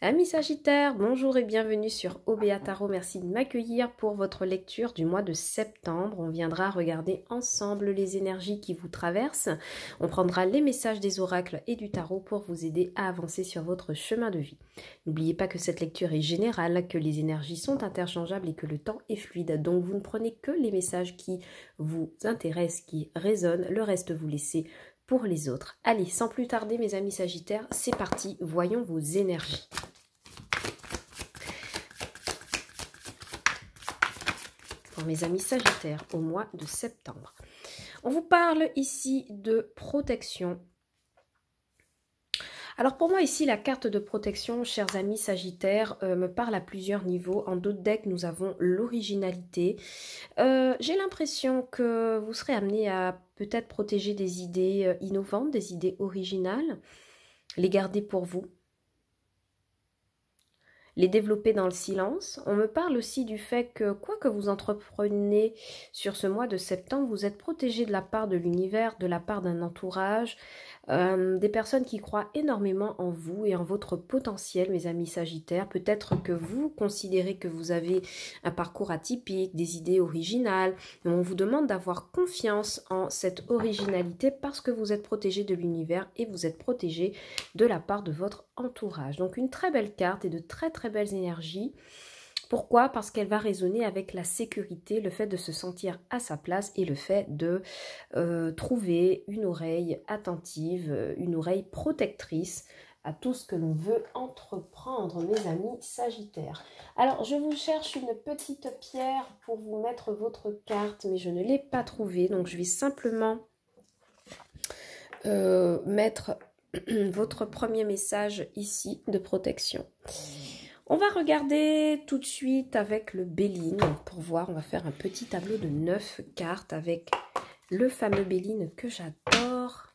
Amis Sagittaires, bonjour et bienvenue sur OBA Tarot. Merci de m'accueillir pour votre lecture du mois de septembre. On viendra regarder ensemble les énergies qui vous traversent. On prendra les messages des oracles et du tarot pour vous aider à avancer sur votre chemin de vie. N'oubliez pas que cette lecture est générale, que les énergies sont interchangeables et que le temps est fluide. Donc vous ne prenez que les messages qui vous intéressent, qui résonnent. Le reste vous laissez pour les autres. Allez, sans plus tarder mes amis Sagittaires, c'est parti, voyons vos énergies. Pour mes amis Sagittaires, au mois de septembre. On vous parle ici de protection. Alors pour moi ici, la carte de protection, chers amis Sagittaires, me parle à plusieurs niveaux. En d'autres decks, nous avons l'originalité. J'ai l'impression que vous serez amené à peut-être protéger des idées innovantes, des idées originales, les garder pour vous, les développer dans le silence. On me parle aussi du fait que quoi que vous entrepreniez sur ce mois de septembre, vous êtes protégé de la part de l'univers, de la part d'un entourage, des personnes qui croient énormément en vous et en votre potentiel, mes amis Sagittaires. Peut-être que vous considérez que vous avez un parcours atypique, des idées originales. Mais on vous demande d'avoir confiance en cette originalité parce que vous êtes protégé de l'univers et vous êtes protégé de la part de votre entourage. Donc une très belle carte et de très belles énergies. Pourquoi? Parce qu'elle va résonner avec la sécurité, le fait de se sentir à sa place et le fait de trouver une oreille attentive, une oreille protectrice à tout ce que l'on veut entreprendre, mes amis Sagittaires. Alors, je vous cherche une petite pierre pour vous mettre votre carte, mais je ne l'ai pas trouvée, donc je vais simplement mettre votre premier message ici de protection. On va regarder tout de suite avec le Béline pour voir. On va faire un petit tableau de 9 cartes avec le fameux Béline que j'adore.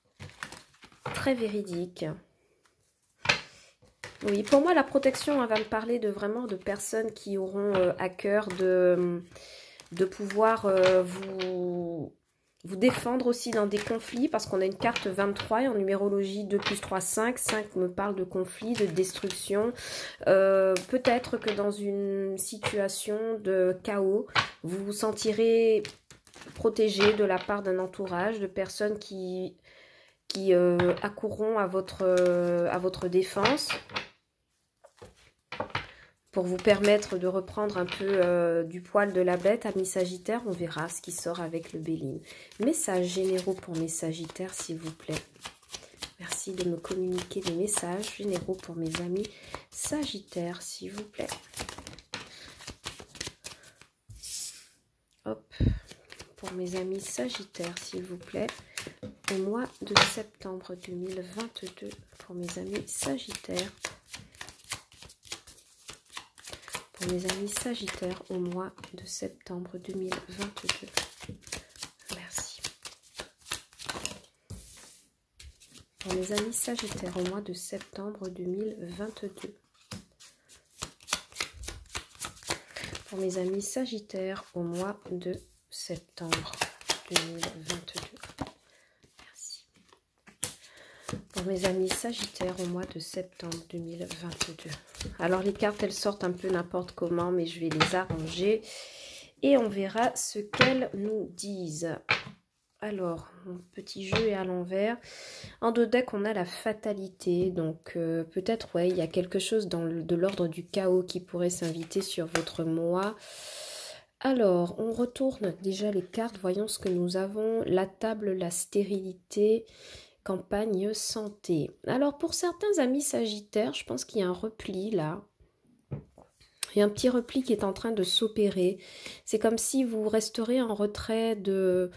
Très véridique. Oui, pour moi, la protection, elle va me parler de vraiment de personnes qui auront à cœur de pouvoir vous défendre aussi dans des conflits, parce qu'on a une carte 23 et en numérologie 2 plus 3, 5. 5 me parle de conflits, de destruction. Peut-être que dans une situation de chaos, vous vous sentirez protégé de la part d'un entourage, de personnes qui accourront à votre défense, pour vous permettre de reprendre un peu du poil de la bête. Amis Sagittaires, on verra ce qui sort avec le Béline. Messages généraux pour mes Sagittaires, s'il vous plaît. Merci de me communiquer des messages généraux pour mes amis Sagittaires, s'il vous plaît. Hop, pour mes amis Sagittaires, s'il vous plaît. Au mois de septembre 2022, pour mes amis Sagittaires. Pour mes amis Sagittaires au mois de septembre 2022. Merci. Pour mes amis Sagittaires au mois de septembre 2022. Pour mes amis Sagittaires au mois de septembre 2022. Merci. Pour mes amis Sagittaires au mois de septembre 2022. Alors les cartes, elles sortent un peu n'importe comment, mais je vais les arranger et on verra ce qu'elles nous disent. Alors, mon petit jeu est à l'envers. En deux decks, on a la fatalité. Donc peut-être, ouais, il y a quelque chose de l'ordre du chaos qui pourrait s'inviter sur votre mois. Alors, on retourne déjà les cartes. Voyons ce que nous avons. La table, la stérilité... Campagne santé. Alors pour certains amis Sagittaires, je pense qu'il y a un repli là. Il y a un petit repli qui est en train de s'opérer. C'est comme si vous resterez en retrait de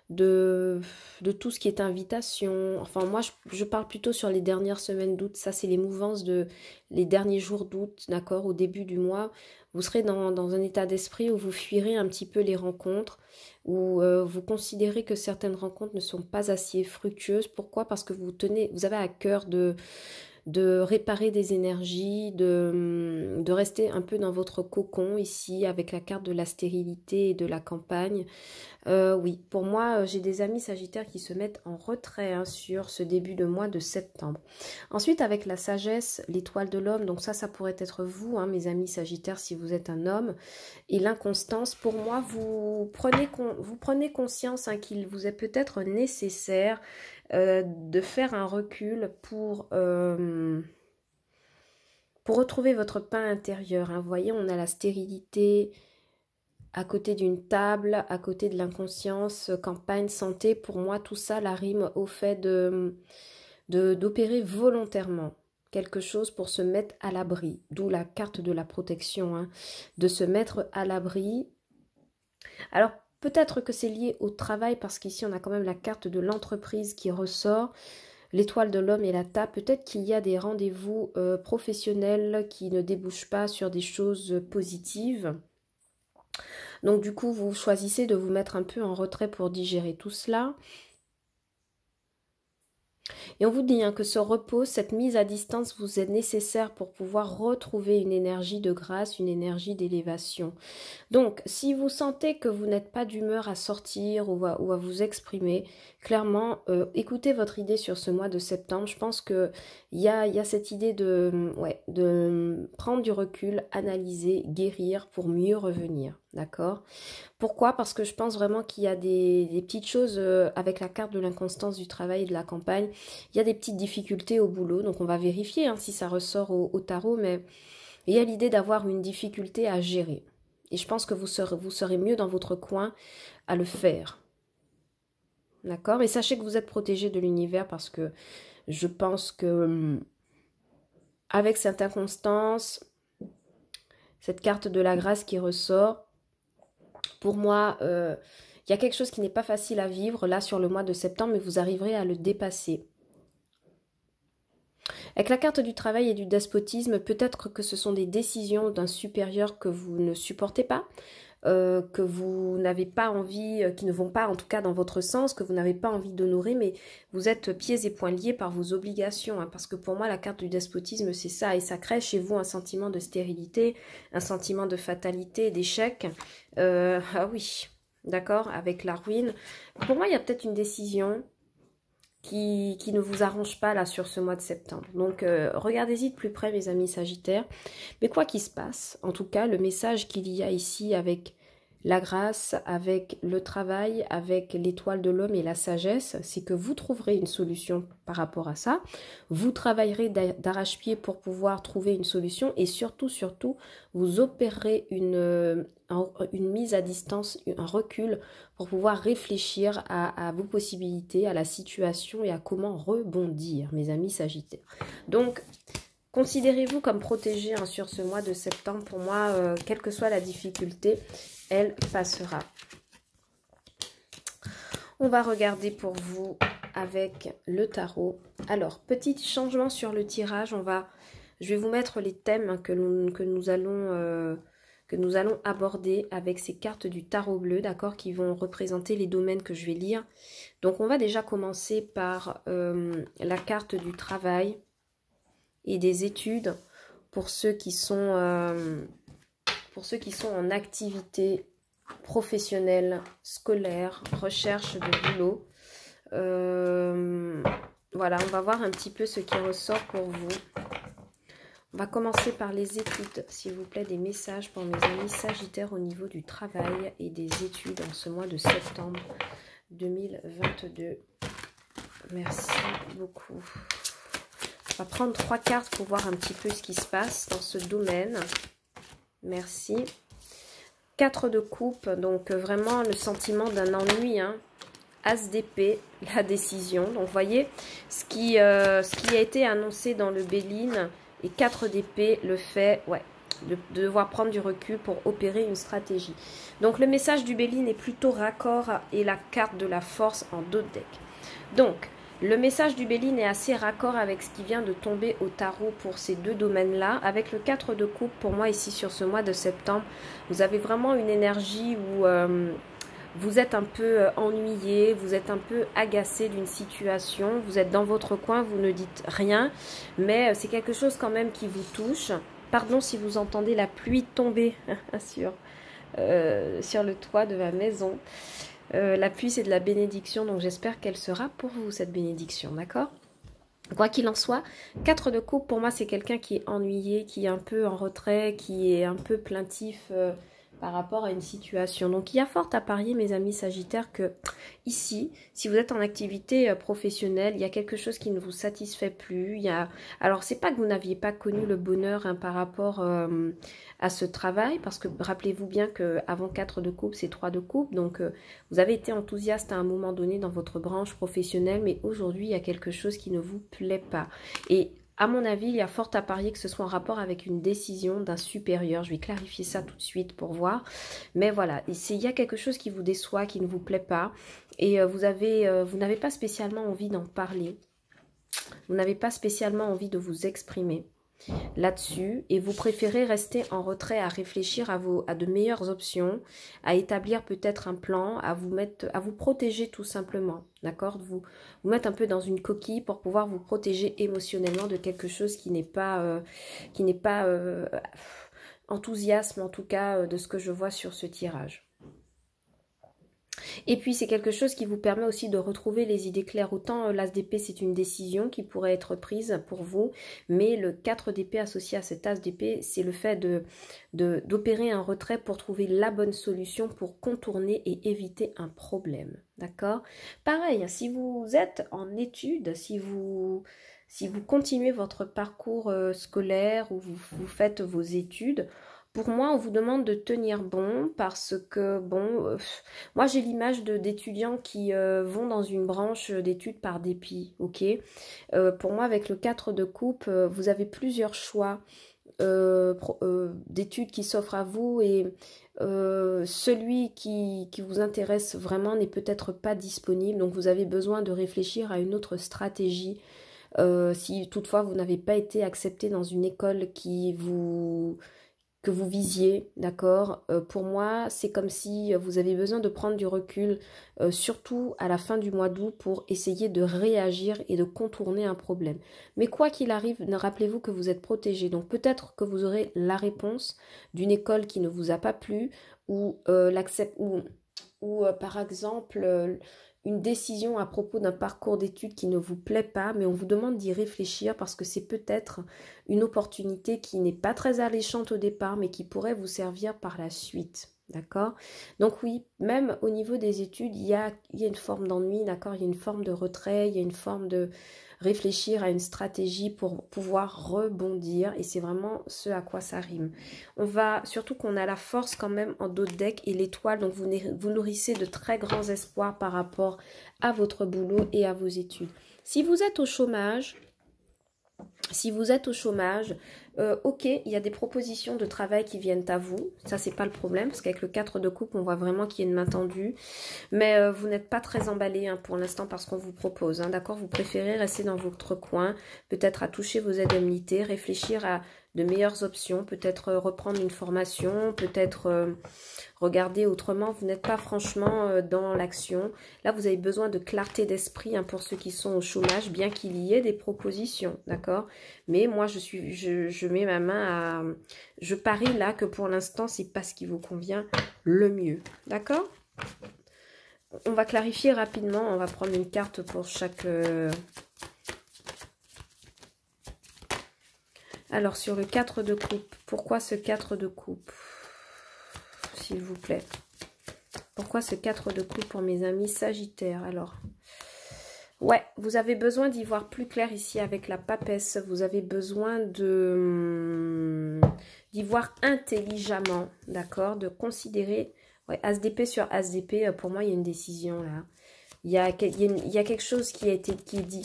tout ce qui est invitation. Enfin moi je parle plutôt sur les dernières semaines d'août. Ça c'est les mouvances de les derniers jours d'août, d'accord, au début du mois. Vous serez dans un état d'esprit où vous fuirez un petit peu les rencontres, où vous considérez que certaines rencontres ne sont pas assez fructueuses. Pourquoi? Parce que vous avez à cœur de réparer des énergies, de rester un peu dans votre cocon ici avec la carte de la stérilité et de la campagne. Oui, pour moi, j'ai des amis sagittaires qui se mettent en retrait hein, sur ce début de mois de septembre. Ensuite, avec la sagesse, l'étoile de l'homme, donc ça pourrait être vous, hein, mes amis sagittaires, si vous êtes un homme. Et l'inconstance, pour moi, vous prenez conscience hein, qu'il vous est peut-être nécessaire de faire un recul pour retrouver votre paix intérieure. Hein. Vous voyez, on a la stérilité à côté d'une table, à côté de l'inconscience, campagne, santé. Pour moi, tout ça, la rime au fait d'opérer volontairement quelque chose pour se mettre à l'abri. D'où la carte de la protection, hein, de se mettre à l'abri. Alors, peut-être que c'est lié au travail, parce qu'ici, on a quand même la carte de l'entreprise qui ressort. L'étoile de l'homme et la table, peut-être qu'il y a des rendez-vous professionnels qui ne débouchent pas sur des choses positives. Donc du coup, vous choisissez de vous mettre un peu en retrait pour digérer tout cela. Et on vous dit hein, que ce repos, cette mise à distance vous est nécessaire pour pouvoir retrouver une énergie de grâce, une énergie d'élévation. Donc, si vous sentez que vous n'êtes pas d'humeur à sortir ou à vous exprimer, clairement, écoutez votre idée sur ce mois de septembre. Je pense qu'il y a cette idée de prendre du recul, analyser, guérir pour mieux revenir. D'accord? Pourquoi? Parce que je pense vraiment qu'il y a des petites choses avec la carte de l'inconstance du travail et de la campagne. Il y a des petites difficultés au boulot, donc on va vérifier hein, si ça ressort au tarot, mais il y a l'idée d'avoir une difficulté à gérer. Et je pense que vous serez mieux dans votre coin à le faire. D'accord? Et sachez que vous êtes protégé de l'univers parce que je pense que avec cette inconstance, cette carte de la grâce qui ressort, pour moi, il y a quelque chose qui n'est pas facile à vivre là sur le mois de septembre, mais vous arriverez à le dépasser. Avec la carte du travail et du despotisme, peut-être que ce sont des décisions d'un supérieur que vous ne supportez pas, que vous n'avez pas envie, qui ne vont pas en tout cas dans votre sens, que vous n'avez pas envie d'honorer, mais vous êtes pieds et poings liés par vos obligations. Hein, parce que pour moi, la carte du despotisme, c'est ça. Et ça crée chez vous un sentiment de stérilité, un sentiment de fatalité, d'échec. Ah oui, d'accord, avec la ruine. Pour moi, il y a peut-être une décision qui ne vous arrange pas là sur ce mois de septembre. Donc regardez-y de plus près mes amis sagittaires. Mais quoi qu'il se passe, en tout cas le message qu'il y a ici avec la grâce, avec le travail, avec l'étoile de l'homme et la sagesse, c'est que vous trouverez une solution par rapport à ça. Vous travaillerez d'arrache-pied pour pouvoir trouver une solution et surtout, vous opérerez une mise à distance, un recul pour pouvoir réfléchir à vos possibilités, à la situation et à comment rebondir, mes amis sagittaires. Donc, considérez-vous comme protégé hein, sur ce mois de septembre. Pour moi, quelle que soit la difficulté, elle passera. On va regarder pour vous avec le tarot. Alors, petit changement sur le tirage. Je vais vous mettre les thèmes que nous allons aborder avec ces cartes du tarot bleu, d'accord, qui vont représenter les domaines que je vais lire. Donc, on va déjà commencer par la carte du travail et des études pour ceux qui sont en activité professionnelle, scolaire, recherche de boulot. Voilà, on va voir un petit peu ce qui ressort pour vous. On va commencer par les études, s'il vous plaît, des messages pour mes amis sagittaires au niveau du travail et des études en ce mois de septembre 2022. Merci beaucoup. On va prendre 3 cartes pour voir un petit peu ce qui se passe dans ce domaine. Merci. 4 de coupe, donc vraiment le sentiment d'un ennui. Hein. As d'épée, la décision. Donc vous voyez, ce qui a été annoncé dans le Béline et 4 d'épée, le fait de devoir prendre du recul pour opérer une stratégie. Donc le message du Béline est plutôt raccord et la carte de la force en dos de deck. Donc, le message du Béline est assez raccord avec ce qui vient de tomber au tarot pour ces deux domaines-là. Avec le 4 de coupe, pour moi, ici, sur ce mois de septembre, vous avez vraiment une énergie où vous êtes un peu ennuyé, vous êtes un peu agacé d'une situation, vous êtes dans votre coin, vous ne dites rien, mais c'est quelque chose quand même qui vous touche. Pardon si vous entendez la pluie tomber sur le toit de ma maison. La pluie, c'est de la bénédiction, donc j'espère qu'elle sera pour vous, cette bénédiction, d'accord? Quoi qu'il en soit, 4 de coupe, pour moi, c'est quelqu'un qui est ennuyé, qui est un peu en retrait, qui est un peu plaintif par rapport à une situation. Donc, il y a fort à parier, mes amis Sagittaires, que ici, si vous êtes en activité professionnelle, il y a quelque chose qui ne vous satisfait plus. Alors, c'est pas que vous n'aviez pas connu le bonheur hein, par rapport à ce travail, parce que rappelez-vous bien qu'avant 4 de coupe, c'est 3 de coupe. Donc, vous avez été enthousiaste à un moment donné dans votre branche professionnelle, mais aujourd'hui, il y a quelque chose qui ne vous plaît pas. Et à mon avis, il y a fort à parier que ce soit en rapport avec une décision d'un supérieur. Je vais clarifier ça tout de suite pour voir. Mais voilà, il y a quelque chose qui vous déçoit, qui ne vous plaît pas. Et vous n'avez pas spécialement envie d'en parler. Vous n'avez pas spécialement envie de vous exprimer là-dessus, et vous préférez rester en retrait à réfléchir à de meilleures options, à établir peut-être un plan, à vous protéger tout simplement, d'accord, vous mettre un peu dans une coquille pour pouvoir vous protéger émotionnellement de quelque chose qui n'est pas enthousiasme en tout cas de ce que je vois sur ce tirage. Et puis, c'est quelque chose qui vous permet aussi de retrouver les idées claires. Autant l'as d'épée, c'est une décision qui pourrait être prise pour vous, mais le 4 d'épée associé à cet as d'épée, c'est le fait d'opérer un retrait pour trouver la bonne solution pour contourner et éviter un problème. D'accord? Pareil, si vous êtes en études, si vous continuez votre parcours scolaire ou vous faites vos études, pour moi, on vous demande de tenir bon parce que, bon, moi j'ai l'image d'étudiants qui vont dans une branche d'études par dépit, ok? Pour moi, avec le 4 de coupe, vous avez plusieurs choix d'études qui s'offrent à vous et celui qui vous intéresse vraiment n'est peut-être pas disponible, donc vous avez besoin de réfléchir à une autre stratégie. Si toutefois vous n'avez pas été accepté dans une école que vous visiez, d'accord, pour moi, c'est comme si vous avez besoin de prendre du recul, surtout à la fin du mois d'août, pour essayer de réagir et de contourner un problème. Mais quoi qu'il arrive, rappelez-vous que vous êtes protégé. Donc peut-être que vous aurez la réponse d'une école qui ne vous a pas plu, ou par exemple une décision à propos d'un parcours d'études qui ne vous plaît pas, mais on vous demande d'y réfléchir parce que c'est peut-être une opportunité qui n'est pas très alléchante au départ, mais qui pourrait vous servir par la suite. D'accord? Donc oui, même au niveau des études, il y a une forme d'ennui, d'accord? Il y a une forme de retrait, il y a une forme de réfléchir à une stratégie pour pouvoir rebondir, et c'est vraiment ce à quoi ça rime. Surtout qu'on a la force quand même en dos de deck et l'étoile, donc vous nourrissez de très grands espoirs par rapport à votre boulot et à vos études. Si vous êtes au chômage, ok, il y a des propositions de travail qui viennent à vous. Ça, c'est pas le problème, parce qu'avec le 4 de coupe, on voit vraiment qu'il y a une main tendue. Mais vous n'êtes pas très emballé hein, pour l'instant par ce qu'on vous propose. Hein, d'accord? Vous préférez rester dans votre coin, peut-être à toucher vos indemnités, réfléchir à de meilleures options, peut-être reprendre une formation, peut-être regarder autrement. Vous n'êtes pas franchement dans l'action. Là, vous avez besoin de clarté d'esprit hein, pour ceux qui sont au chômage, bien qu'il y ait des propositions, d'accord? Mais moi, je mets ma main à... Je parie là que pour l'instant, c'est pas ce qui vous convient le mieux, d'accord? On va clarifier rapidement. On va prendre une carte pour chaque... Alors, sur le 4 de coupe, pourquoi ce 4 de coupe? S'il vous plaît. Pourquoi ce 4 de coupe pour mes amis Sagittaires? Alors, ouais, vous avez besoin d'y voir plus clair ici avec la papesse. Vous avez besoin d'y voir intelligemment, d'accord? De considérer... Ouais, As d'épée sur As d'épée, pour moi, il y a une décision là. Il y a quelque chose qui est dit.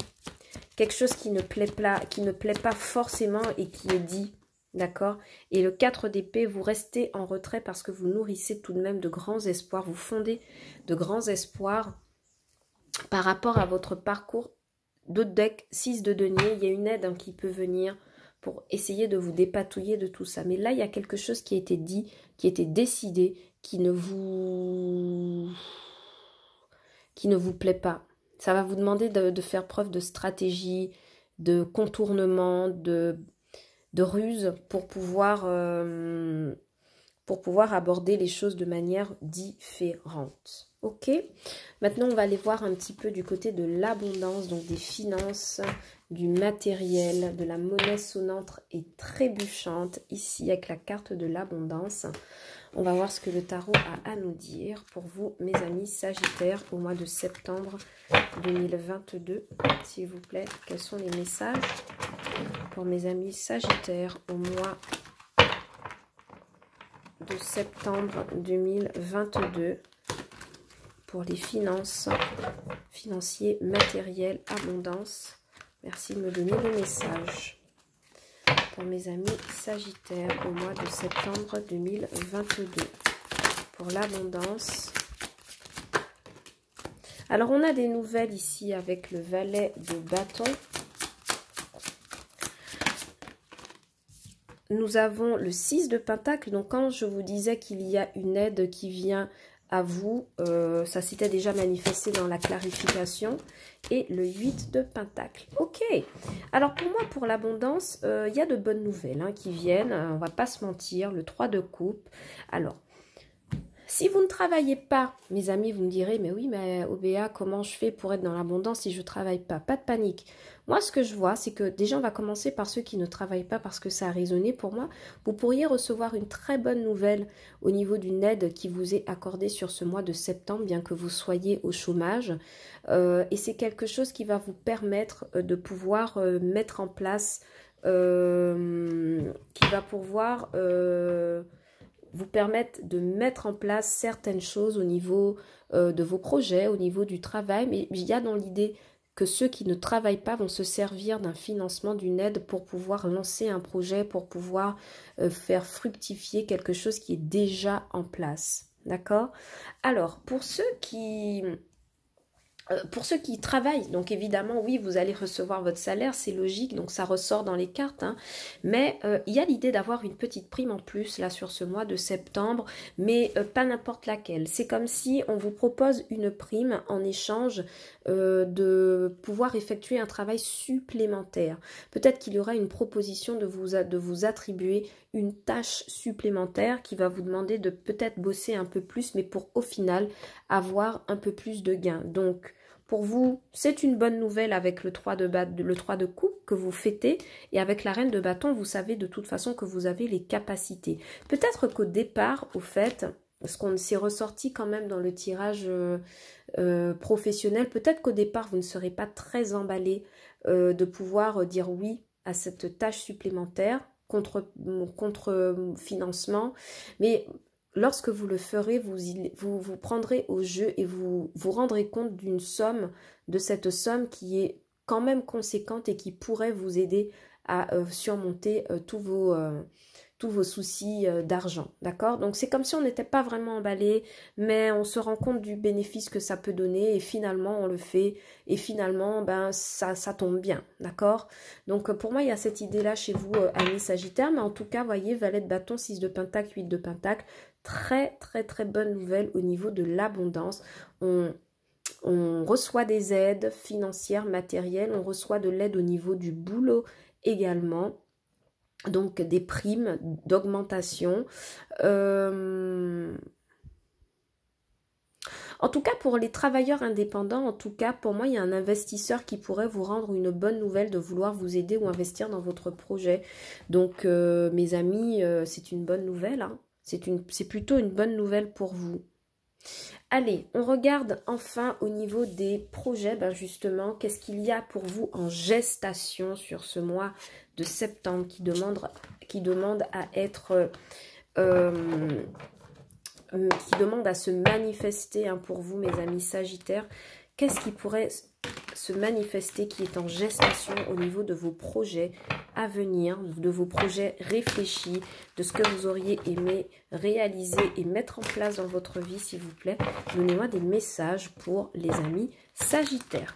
Quelque chose qui ne plaît pas forcément et qui est dit. D'accord? Et le 4 d'épée, vous restez en retrait parce que vous nourrissez tout de même de grands espoirs. Vous fondez de grands espoirs par rapport à votre parcours. D'autres decks, 6 de denier, il y a une aide hein, qui peut venir pour essayer de vous dépatouiller de tout ça. Mais là, il y a quelque chose qui a été dit, qui a été décidé, qui ne vous plaît pas. Ça va vous demander de faire preuve de stratégie, de contournement, de ruse pour pouvoir aborder les choses de manière différente. Ok, maintenant on va aller voir un petit peu du côté de l'abondance, donc des finances, du matériel, de la monnaie sonnante et trébuchante, ici avec la carte de l'abondance. On va voir ce que le tarot a à nous dire pour vous, mes amis Sagittaires, au mois de septembre 2022. S'il vous plaît, quels sont les messages pour mes amis Sagittaires au mois de septembre 2022 pour les finances, financiers, matériels, abondance. Merci de me donner le message. Pour mes amis Sagittaires au mois de septembre 2022 pour l'abondance. Alors on a des nouvelles ici avec le valet de bâton. Nous avons le 6 de pentacle. Donc quand je vous disais qu'il y a une aide qui vient à vous, ça s'était déjà manifesté dans la clarification. Et le 8 de pentacle. Ok. Alors pour moi, pour l'abondance, il y a de bonnes nouvelles qui viennent. On va pas se mentir. Le 3 de coupe. Alors, si vous ne travaillez pas, mes amis, vous me direz, mais oui, mais Obéa, comment je fais pour être dans l'abondance si je ne travaille pas? Pas de panique. Moi, ce que je vois, c'est que déjà, on va commencer par ceux qui ne travaillent pas parce que ça a résonné pour moi. Vous pourriez recevoir une très bonne nouvelle au niveau d'une aide qui vous est accordée sur ce mois de septembre, bien que vous soyez au chômage. Et c'est quelque chose qui va vous permettre de pouvoir mettre en place, qui va pouvoir vous permettre de mettre en place certaines choses au niveau de vos projets, au niveau du travail. Mais il y a dans l'idée que ceux qui ne travaillent pas vont se servir d'un financement, d'une aide pour pouvoir lancer un projet, pour pouvoir faire fructifier quelque chose qui est déjà en place. D'accord? Alors, pour ceux qui travaillent, donc évidemment, oui, vous allez recevoir votre salaire, c'est logique, donc ça ressort dans les cartes, mais il y a l'idée d'avoir une petite prime en plus, là, sur ce mois de septembre, mais pas n'importe laquelle. C'est comme si on vous propose une prime en échange de pouvoir effectuer un travail supplémentaire. Peut-être qu'il y aura une proposition de vous attribuer une tâche supplémentaire qui va vous demander de peut-être bosser un peu plus, mais pour au final avoir un peu plus de gains. Donc, pour vous, c'est une bonne nouvelle avec le 3 de coupe que vous fêtez. Et avec la reine de bâton, vous savez de toute façon que vous avez les capacités. Peut-être qu'au départ, au fait, parce qu'on s'est ressorti quand même dans le tirage professionnel, peut-être qu'au départ, vous ne serez pas très emballé de pouvoir dire oui à cette tâche supplémentaire contre financement. Mais lorsque vous le ferez, vous prendrez au jeu et vous vous rendrez compte d'une somme, de cette somme qui est quand même conséquente et qui pourrait vous aider à surmonter tous vos soucis d'argent, d'accord? Donc c'est comme si on n'était pas vraiment emballé, mais on se rend compte du bénéfice que ça peut donner et finalement on le fait et finalement ben ça tombe bien, d'accord? Donc pour moi il y a cette idée-là chez vous, amis Sagittaire, mais en tout cas, voyez, valet de bâton, 6 de pentacle, 8 de pentacle, très très très bonne nouvelle au niveau de l'abondance. On reçoit des aides financières, matérielles, on reçoit de l'aide au niveau du boulot également. Donc des primes d'augmentation. En tout cas, pour les travailleurs indépendants, en tout cas, pour moi, il y a un investisseur qui pourrait vous rendre une bonne nouvelle de vouloir vous aider ou investir dans votre projet. Donc, mes amis, c'est une bonne nouvelle. C'est plutôt une bonne nouvelle pour vous. Allez, on regarde enfin au niveau des projets, ben justement, qu'est-ce qu'il y a pour vous en gestation sur ce mois de septembre qui demande à être, qui demande à se manifester pour vous, mes amis Sagittaires. Qu'est-ce qui pourrait se manifester qui est en gestation au niveau de vos projets à venir, de vos projets réfléchis, de ce que vous auriez aimé réaliser et mettre en place dans votre vie, s'il vous plaît. Donnez-moi des messages pour les amis Sagittaires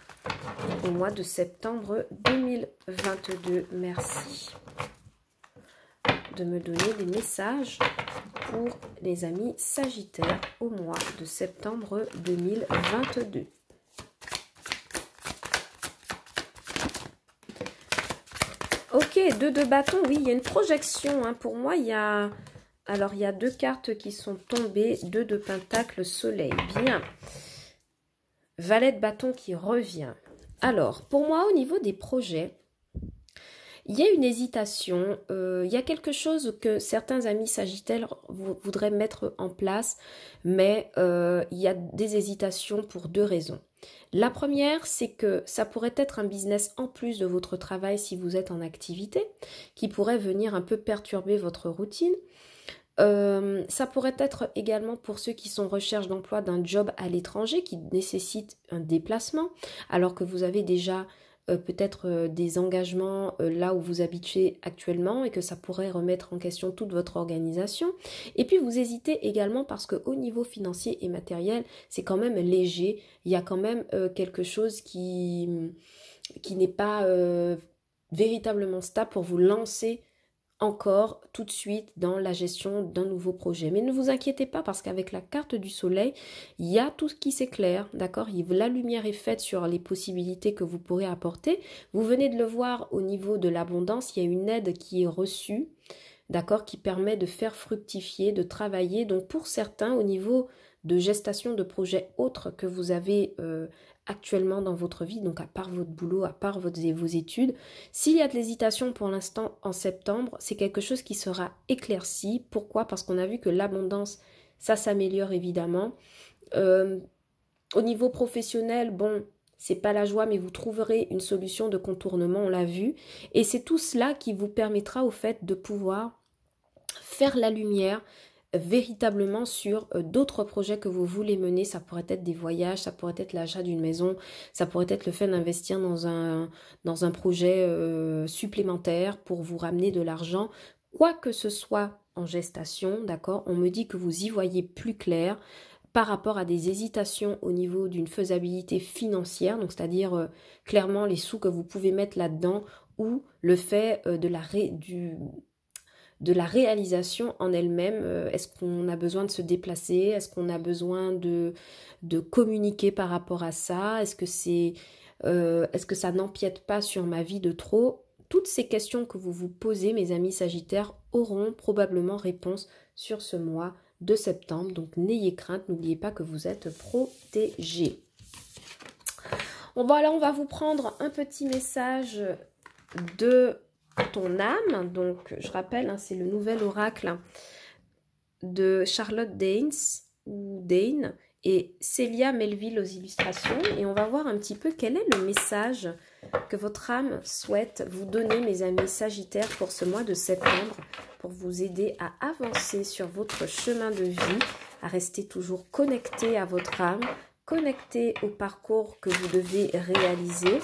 au mois de septembre 2022. Merci. de me donner des messages pour les amis Sagittaires au mois de septembre 2022. Ok, 2 de bâton, oui, il y a une projection. Hein. Pour moi, il y a... Alors, il y a 2 cartes qui sont tombées. 2 de pentacle, soleil. Bien. Valet de bâton qui revient. Alors, pour moi, au niveau des projets, il y a une hésitation. Il y a quelque chose que certains amis Sagittaires voudraient mettre en place, mais il y a des hésitations pour 2 raisons. La première, c'est que ça pourrait être un business en plus de votre travail si vous êtes en activité, qui pourrait venir un peu perturber votre routine. Ça pourrait être également pour ceux qui sont en recherche d'emploi d'un job à l'étranger qui nécessite un déplacement, alors que vous avez déjà peut-être des engagements là où vous habitez actuellement et que ça pourrait remettre en question toute votre organisation. Et puis vous hésitez également parce qu'au niveau financier et matériel, c'est quand même léger. Il y a quand même quelque chose qui n'est pas véritablement stable pour vous lancer encore tout de suite dans la gestion d'un nouveau projet. Mais ne vous inquiétez pas parce qu'avec la carte du soleil, il y a tout ce qui s'éclaire, d'accord? La lumière est faite sur les possibilités que vous pourrez apporter. Vous venez de le voir au niveau de l'abondance, il y a une aide qui est reçue, d'accord? Qui permet de faire fructifier, de travailler. Donc pour certains, au niveau de gestation de projets autres que vous avez actuellement dans votre vie, donc à part votre boulot, à part vos études. S'il y a de l'hésitation pour l'instant en septembre, c'est quelque chose qui sera éclairci. Pourquoi? Parce qu'on a vu que l'abondance, ça s'améliore évidemment. Au niveau professionnel, bon, c'est pas la joie, mais vous trouverez une solution de contournement, on l'a vu. Et c'est tout cela qui vous permettra au fait de pouvoir faire la lumière véritablement sur d'autres projets que vous voulez mener. Ça pourrait être des voyages, ça pourrait être l'achat d'une maison, ça pourrait être le fait d'investir dans un projet supplémentaire pour vous ramener de l'argent. Quoi que ce soit en gestation, d'accord, on me dit que vous y voyez plus clair par rapport à des hésitations au niveau d'une faisabilité financière, donc c'est-à-dire clairement les sous que vous pouvez mettre là-dedans ou le fait de la réalisation en elle-même. Est-ce qu'on a besoin de se déplacer? Est-ce qu'on a besoin de communiquer par rapport à ça? Est-ce que ça n'empiète pas sur ma vie de trop? Toutes ces questions que vous vous posez, mes amis Sagittaires, auront probablement réponse sur ce mois de septembre. Donc n'ayez crainte, n'oubliez pas que vous êtes protégés. On va vous prendre un petit message de ton âme. Donc je rappelle, hein, c'est le nouvel oracle de Charlotte Danes ou Dane et Célia Melville aux illustrations, et on va voir un petit peu quel est le message que votre âme souhaite vous donner, mes amis Sagittaires, pour ce mois de septembre, pour vous aider à avancer sur votre chemin de vie, à rester toujours connecté à votre âme, connecté au parcours que vous devez réaliser,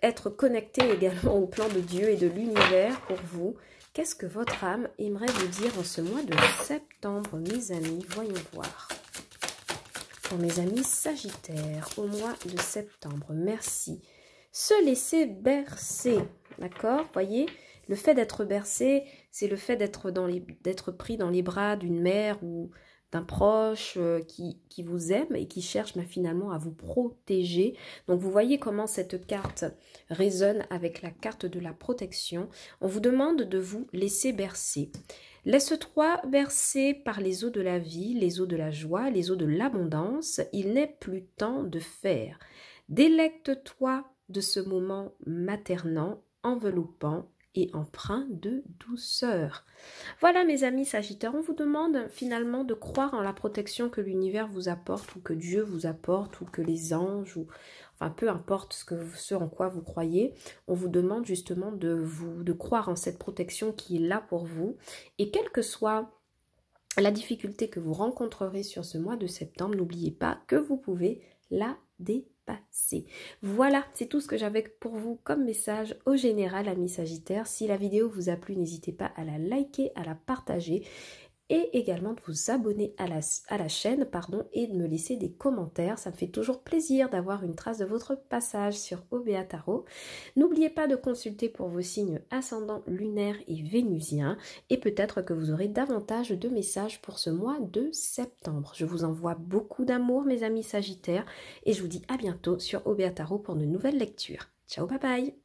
être connecté également au plan de Dieu et de l'univers pour vous. Qu'est-ce que votre âme aimerait vous dire en ce mois de septembre, mes amis? Voyons voir. Pour mes amis Sagittaires, au mois de septembre, merci. Se laisser bercer, d'accord? Voyez, le fait d'être bercé, c'est le fait d'être pris dans les bras d'une mère ou d'un proche qui vous aime et qui cherche finalement à vous protéger. Donc vous voyez comment cette carte résonne avec la carte de la protection. On vous demande de vous laisser bercer. Laisse-toi bercer par les eaux de la vie, les eaux de la joie, les eaux de l'abondance. Il n'est plus temps de faire. Délecte-toi de ce moment maternant, enveloppant et empreint de douceur. Voilà, mes amis Sagittaires, on vous demande finalement de croire en la protection que l'univers vous apporte, ou que Dieu vous apporte, ou que les anges, ou enfin peu importe ce en quoi vous croyez. On vous demande justement de croire en cette protection qui est là pour vous, et quelle que soit la difficulté que vous rencontrerez sur ce mois de septembre, n'oubliez pas que vous pouvez la dépasser. Voilà, c'est tout ce que j'avais pour vous comme message au général, amis Sagittaires. Si la vidéo vous a plu, n'hésitez pas à la liker, à la partager et également de vous abonner à la chaîne et de me laisser des commentaires. Ça me fait toujours plaisir d'avoir une trace de votre passage sur OBA Tarot. N'oubliez pas de consulter pour vos signes ascendants, lunaires et vénusiens et peut-être que vous aurez davantage de messages pour ce mois de septembre. Je vous envoie beaucoup d'amour mes amis Sagittaires et je vous dis à bientôt sur OBA Tarot pour de nouvelles lectures. Ciao, bye bye!